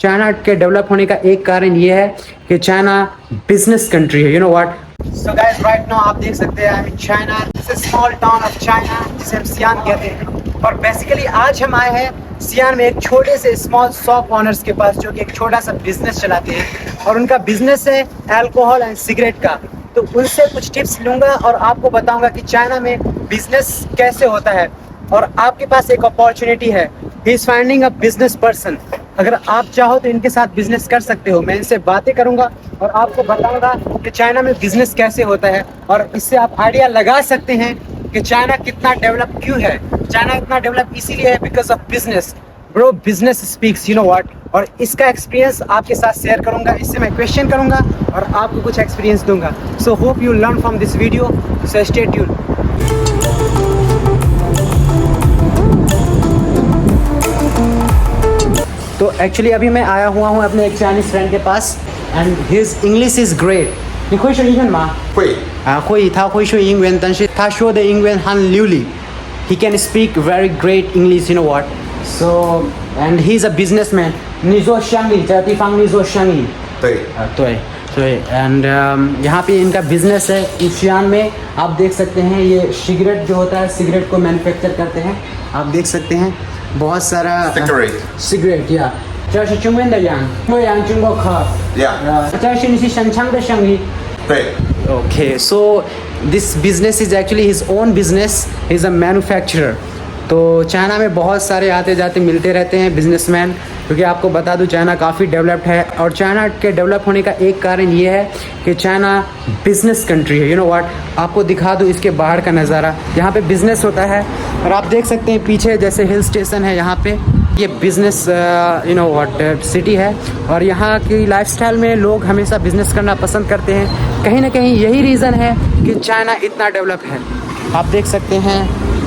China के develop होने का एक कारण ये है कि चाइना बिजनेस कंट्री है, you know what. So guys right now आप देख सकते हैं I am in China, this is small town of China जिसे हम सियान कहते हैं। और बेसिकली आज हम आए हैं सियान में एक छोटे से स्मॉल शॉप ओनर्स के पास जो कि एक छोटा सा बिजनेस चलाते हैं और उनका बिजनेस है अल्कोहल एंड सिगरेट का। तो उनसे कुछ टिप्स लूँगा और आपको बताऊँगा कि चाइना में बिजनेस कैसे होता है। और आपके पास एक अपॉर्चुनिटी है, he is finding a business person. अगर आप चाहो तो इनके साथ बिजनेस कर सकते हो। मैं इनसे बातें करूंगा और आपको बताऊंगा कि चाइना में बिजनेस कैसे होता है और इससे आप आइडिया लगा सकते हैं कि चाइना कितना डेवलप क्यों है। चाइना इतना डेवलप इसीलिए है because of business. Bro business speaks, you know what. और इसका एक्सपीरियंस आपके साथ शेयर करूंगा, इससे मैं क्वेश्चन करूंगा और आपको कुछ एक्सपीरियंस दूंगा। So hope you learn from this video, so stay tuned. तो एक्चुअली अभी मैं आया हुआ हूँ अपने एक चाइनीज फ्रेंड के पास and his English is great. 你会说英文吗？会会，他会说英文，但是他说的英文很流利。He can speak very great English, you know what? So and he's a businessman. 你做生意，这个地方你做生意。对对 and यहाँ पे इनका बिजनेस है इस सियान में। आप देख सकते हैं ये सिगरेट जो होता है, सिगरेट को मैन्युफैक्चर करते हैं। आप देख सकते हैं बहुत सारा सिगरेट या 这是中文的人，我让中国客。这是你是生产的生意。对。Okay, so this business is actually his own business. He's a manufacturer. तो चाइना में बहुत सारे आते जाते मिलते रहते हैं बिजनेसमैन, क्योंकि आपको बता दूं चाइना काफ़ी डेवलप्ड है। और चाइना के डेवलप होने का एक कारण ये है कि चाइना बिजनेस कंट्री है, यू नो व्हाट। आपको दिखा दूं इसके बाहर का नज़ारा, यहाँ पे बिजनेस होता है। और आप देख सकते हैं पीछे जैसे हिल स्टेशन है, यहाँ पे ये business you know what city है। और यहाँ की लाइफस्टाइल में लोग हमेशा बिजनेस करना पसंद करते हैं। कहीं ना कहीं यही रीज़न है कि चाइना इतना डेवलप है। आप देख सकते हैं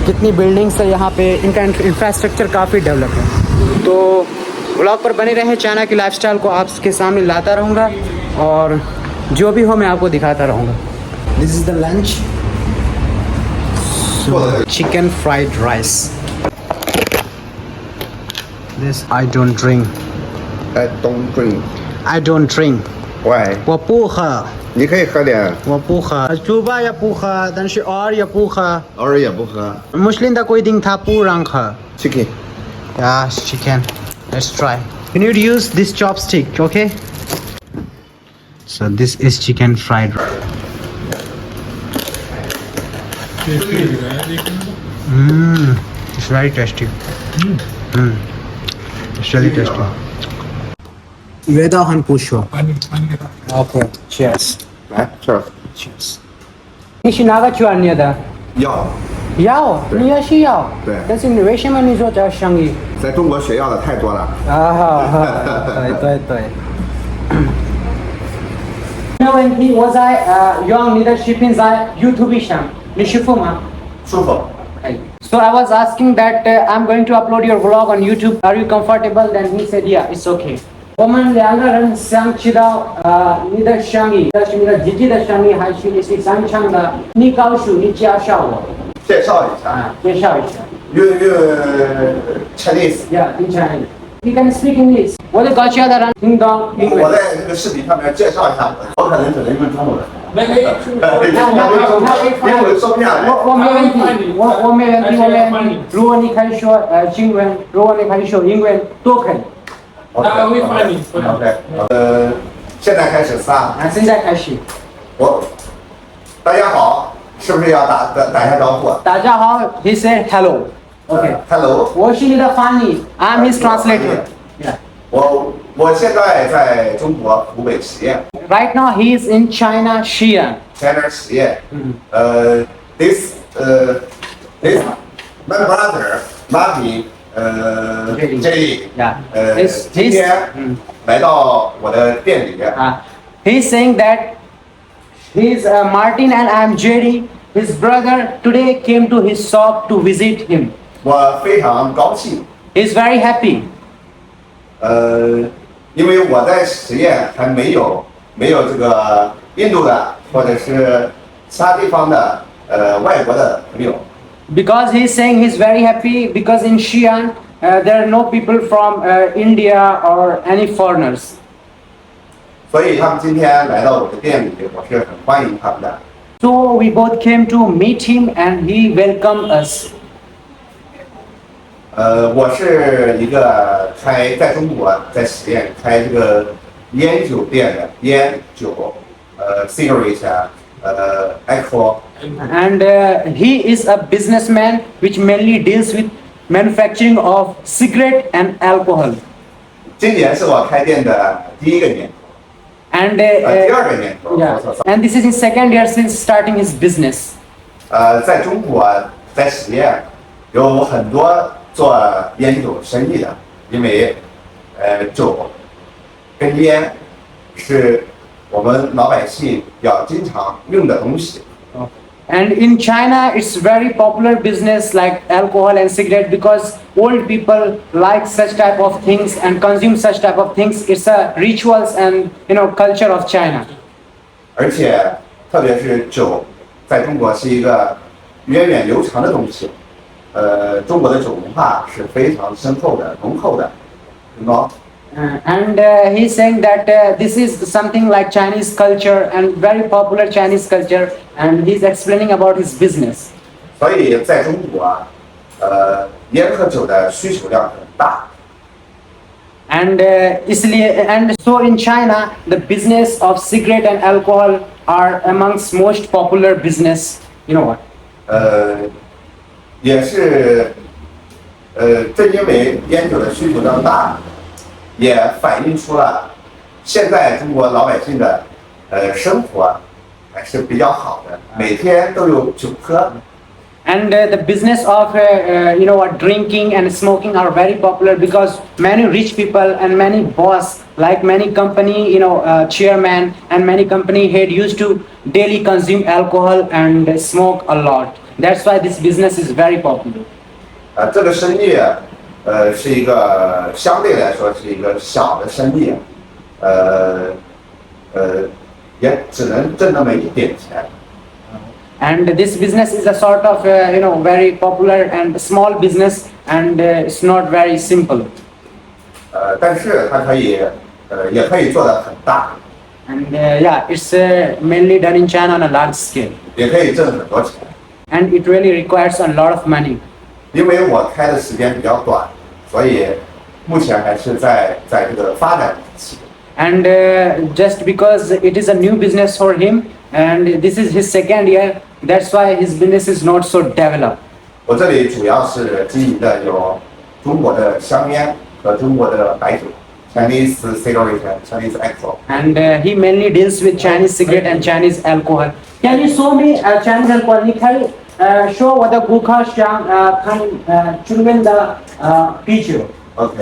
कितनी बिल्डिंग्स है यहाँ पे, इनका इंफ्रास्ट्रक्चर काफ़ी डेवलप है। तो व्लॉग पर बने रहें, चाइना की लाइफस्टाइल को आपके सामने लाता रहूँगा और जो भी हो मैं आपको दिखाता रहूँगा। This is the lunch, chicken fried rice. This I don't drink. I don't drink. Why? 我不喝。你可以喝点。我不喝，猪吧也不喝，但是偶尔也不喝。偶尔也不喝。穆斯林的规定他不让喝。Chicken. Yeah, chicken. Let's try. You need to use this chopstick, okay? So this is chicken fried. It's very tasty. It's really tasty. 味道很不错。Okay, cheers. 来这儿。Cheers. 你是哪个专业的？药。药，你也是药。对。但是你为什么你做这生意？在中国学药的太多了。对。没问题，我在用你的视频在 YouTube 上，你舒服吗？舒服。So I was asking that I'm going to upload your vlog on YouTube. Are you comfortable? Then he said, yeah, it's okay. 我们两个人想知道你的生意，这是你的自己的生意还是你是商场的？你告诉你介绍我。介绍一下。介绍一下。用 Chinese。Yeah, in Chinese. You can speak English. 我的高校的人听懂英文。我在这个视频上面介绍一下，我可能只能用中文。没。英文说不下来。我没问题，我没问题。如果你可以说中文，如果你可以说英文，都可以。OK，现在开始仨。现在开始。大家好，是不是要打一下招呼？大家好 ，He said hello. Okay. Hello. 我是你的翻译 ，I'm his translator. Yeah. 我现在在中国湖北十堰。Right now he is in China, Xi'an. China 十堰。This my brother Martin Jerry. Yeah. 今天来到我的店里。He's saying that he's Martin and I'm Jerry. His brother today came to his shop to visit him. 我非常高兴。He's very happy. 因为我在十堰还没有这个印度的或者是其他地方的外国的朋友。Because he's saying he's very happy because in Xi'an there are no people from India or any foreigners. 所以他们今天来到我的店里，我是很欢迎他们的。 So we both came to meet him and he welcomed us. 我是一个在中国在实验开这个烟酒店的烟酒cigarette alcohol。 And he is a businessman which mainly deals with manufacturing of cigarette and alcohol. 今年是我开店的第一个年头。 And 第二个年头。 yeah, and this is his second year since starting his business. 在中国在实验有很多做烟酒生意的，因为酒跟烟是我们老百姓要经常用的东西。 And in China, it's very popular business like alcohol and cigarette because old people like such type of things and consume such type of things. It's a rituals and culture of China. 而且特别是酒，在中国是一个源远流长的东西。中国的酒文化是非常深厚的、浓厚的，对吗？ And he's saying that this is something like Chinese culture and very popular Chinese culture, and he's explaining about his business. 所以在中国，烟和酒的需求量很大。 And so in China, the business of cigarette and alcohol are amongst most popular business. You know what? 也是，正因为烟酒的需求量大，也反映出了现在中国老百姓的生活还是比较好的，每天都有酒喝。 And the business of drinking and smoking are very popular because many rich people and many boss, like many company chairman and many company head used to daily consume alcohol and smoke a lot. That's why this business is very popular. 这个生意，是一个相对来说是一个小的生意，也只能挣那么一点钱。 And this business is a sort of very popular and small business, and it's not very simple. 但是它可以，也可以做得很大， And it's mainly done in China on a large scale, 也可以挣很多钱。 and it really requires a lot of money. 因为我开的时间比较短，所以目前还是在这个发展期。 And just because it is a new business for him, and this is his second year, that's why his business is not so developed. 我这里主要是经营的有中国的香烟和中国的白酒 ，Chinese cigarette and Chinese alcohol。 And he mainly deals with Chinese cigarette and Chinese alcohol. Can you show me Chinese alcohol? Can you show what the Gukha Shang can chunmen the picture? OK。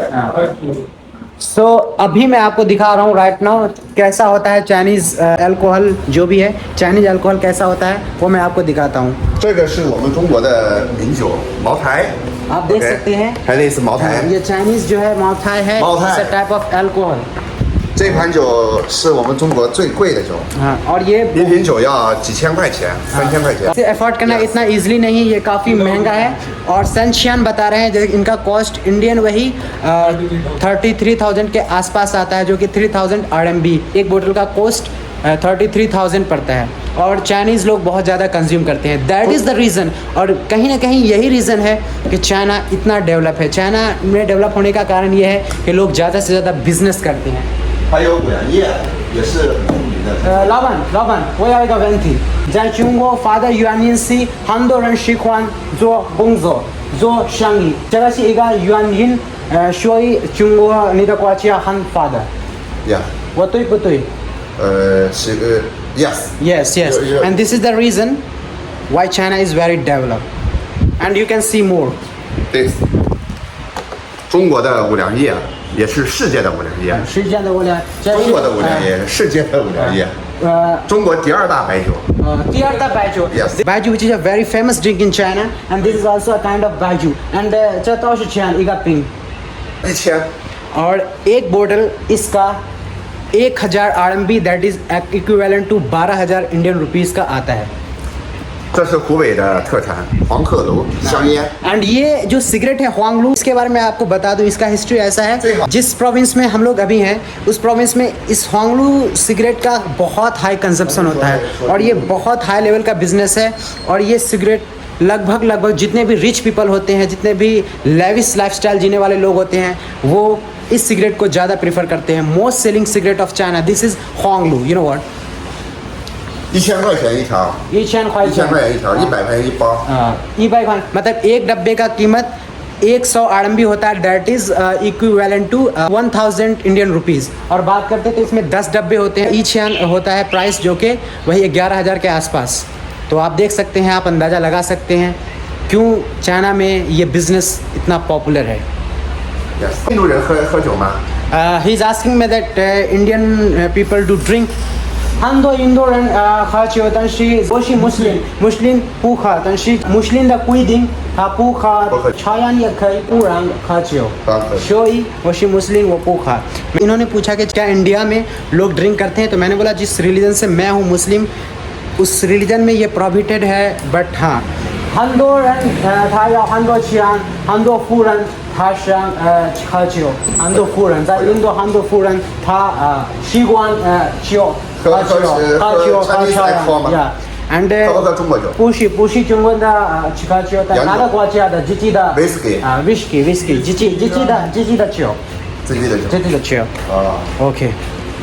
So अभी मैं आपको दिखा रहा हूँ right now कैसा होता है Chinese alcohol जो भी है चाइनीज अल्कोहल कैसा होता है वो मैं आपको दिखाता हूँ 这个是我们中国的名酒茅台。 आप देख सकते हैं Chinese 茅台。 ये चाइनीज जो है माउथाई है माउथाई। टाइप ऑफ अल्कोहल 这款酒是我们中国最贵的酒， हाँ और ये 一瓶酒要几千块钱，3000块钱。 इसे अफोर्ड करना इतना इजीली नहीं ये काफ़ी महंगा है और सनशियान बता रहे हैं जैसे इनका कॉस्ट इंडियन वही 33,000 के आसपास आता है जो कि 3000 RMB एक बोतल का कॉस्ट 33,000 पड़ता है और चाइनीज़ लोग बहुत ज़्यादा कंज्यूम करते हैं दैट इज़ द रीज़न और कहीं ना कहीं यही रीज़न है कि चाइना इतना डेवलप है चाइना में डेवलप होने का कारण ये है कि लोग ज़्यादा से ज़्यादा बिजनेस करते हैं 还有五粮液也是很著名的。老板，我有一个问题，在中国发的原因是很多人喜欢做工作、做生意，这个是一个原因，所以中国你的国家很发达， Yeah， 我对不对是个 Yes。 ？Yes, yes, Yeah. and this is the reason why China is very developed, and you can see more. 对，中国的五粮液也是世界的五粮液，是这样的，我俩中国的五粮液是世界的五粮液，中国第二大白酒。第二大白酒 Yes. Baijiu which is a very famous drink in China, and this is also a kind of baijiu, and 这都是钱一个瓶。 1000。 और एक बोतल इसका 1000 RMB that is equivalent to 12,000 Indian rupees का आता है 这是湖北的特产黄鹤楼香烟。 and ये जो cigarette है हुआंगलू, इसके बारे में आपको बता दूं, इसका हिस्ट्री ऐसा है, जिस प्रोविंस में हम लोग अभी हैं उस प्रोविंस में इस हुआंगलू सिगरेट का बहुत हाई कंजप्शन होता है और ये बहुत हाई लेवल का बिजनेस है। और ये सिगरेट लगभग जितने भी रिच पीपल होते हैं, जितने भी लेविश लाइफस्टाइल जीने वाले लोग होते हैं, वो इस सिगरेट को ज़्यादा प्रीफर करते हैं। Most selling cigarette of China, this is Huanglu, you know what, 1000块钱一条1000块，1000块钱一条，100块钱一包。 ई-बाइक मतलब एक डब्बे का कीमत 100 RMB होता है, that is equivalent to 1000 Indian rupees. और बात करते हैं तो इसमें 10 डब्बे होते हैं, ईच होता है प्राइस जो कि वही 11,000 के आसपास। तो आप देख सकते हैं, आप अंदाज़ा लगा सकते हैं क्यों चाइना में ये बिज़नेस इतना पॉपुलर है। 印度人喝酒吗？ he is asking me that Indian people do ड्रिंक।很多印度人喝酒，但是我是穆斯林不喝，但是穆斯林的规定他不喝，朝阳也可以不让喝酒，所以我是मुस्लिम वो不喝। इन्होंने पूछा कि क्या इंडिया में लोग ड्रिंक करते हैं, तो मैंने बोला जिस रिलीजन से मैं हूँ मुस्लिम, उस रिलीजन में ये प्रोहिबिटेड है। बट हाँ, 很多人他有很多钱，很多富人他想喝酒，很多富人在印度，很多富人他习惯酒。 喝And 不喝中国酒？不是中国的喝酒，但哪个国家的自己的 whisky， 自己的酒。啊 OK。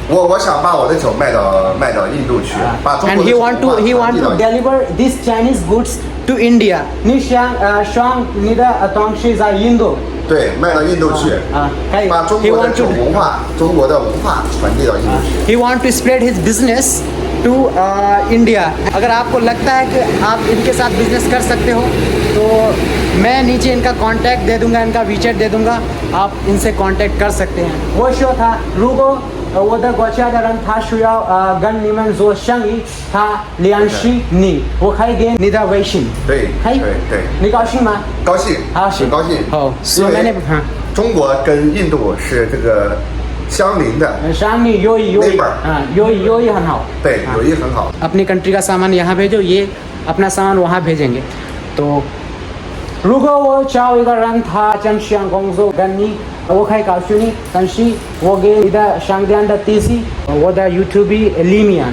我想把我的酒卖到印度去，把中 And 国的 he 酒 want to 文化传递到 deliver these Chinese goods to India。你想你的东西在印度？ 对，卖到印度去，可以。把中国的酒文化、中国的文化传递到印度去。 He want to spread his business to India। अगर आपको लगता है कि आप इनके साथ बिजनेस कर सकते हो तो मैं नीचे इनका कांटेक्ट दे दूंगा, इनका वीचेट दे दूंगा, आप इनसे कांटेक्ट कर सकते हैं। वो शो था रूगो 我的国家的人他需要跟你们做生意，他联系你，我可以给你的微信。对，可以。对，你高兴吗？高兴，很高兴。好，因为中国跟印度是这个相邻的，相邻友谊很好。对，友谊很好。 अपनी कंट्री का सामान यहाँ भेजो, ये अपना सामान वहाँ भेजेंगे। तो 如果我找一个人他真想工作跟你，我可以告诉你，但是我给你的商店的地址，我的 YouTube 里面，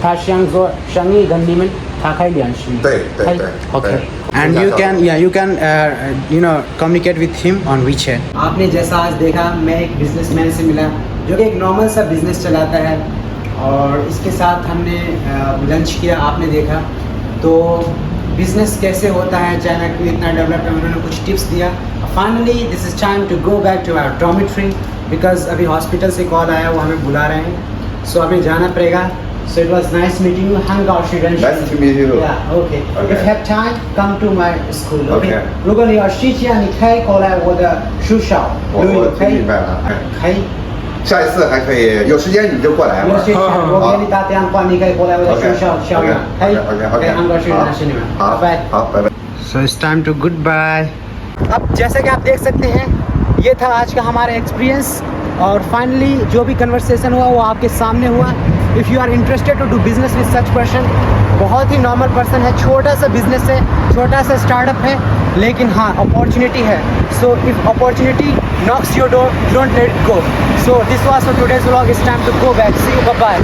他想做生意跟你们，他可以联系。对。Okay. And you can communicate with him on WeChat। आपने जैसा आज देखा, मैं एक बिजनेसमैन से मिला जो कि एक नॉर्मल सा बिजनेस चलाता है और इसके साथ हमने लंच किया, आपने देखा। तो बिजनेस कैसे होता है, चाइना क्यों इतना डेवलप है, उन्होंने कुछ टिप्स दिया। Finally this is time to go back to our dormitory because अभी हॉस्पिटल से कॉल आया, वो हमें बुला रहे हैं, सो अभी जाना पड़ेगा। So it was nice meeting you. Hangar Nice to meet you. Yeah, okay. If you have time, come to my school. Okay. 如果你有时间，你可以过来我的学校。我明白了。可以。下一次还可以，有时间你就过来。有时间我给你打电话，你可以过来我的学校校园。可以。 OK。 Hangar 学校是你们。好，拜拜。好，拜拜。 So it's time to goodbye। अब जैसा कि आप देख सकते हैं, ये था आज का हमारा एक्सपीरियंस और फाइनली जो भी कन्वर्सेशन हुआ वो आपके सामने हुआ। If you are interested to do business with such person, बहुत ही नॉर्मल पर्सन है, छोटा सा बिजनेस है, छोटा सा स्टार्टअप है, लेकिन हाँ अपॉर्चुनिटी है। So if opportunity knocks your door, don't let it go। So this was for today's vlog. It's time to go back. See you, bye bye।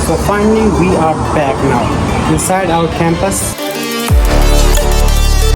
So finally we are back now inside our campus.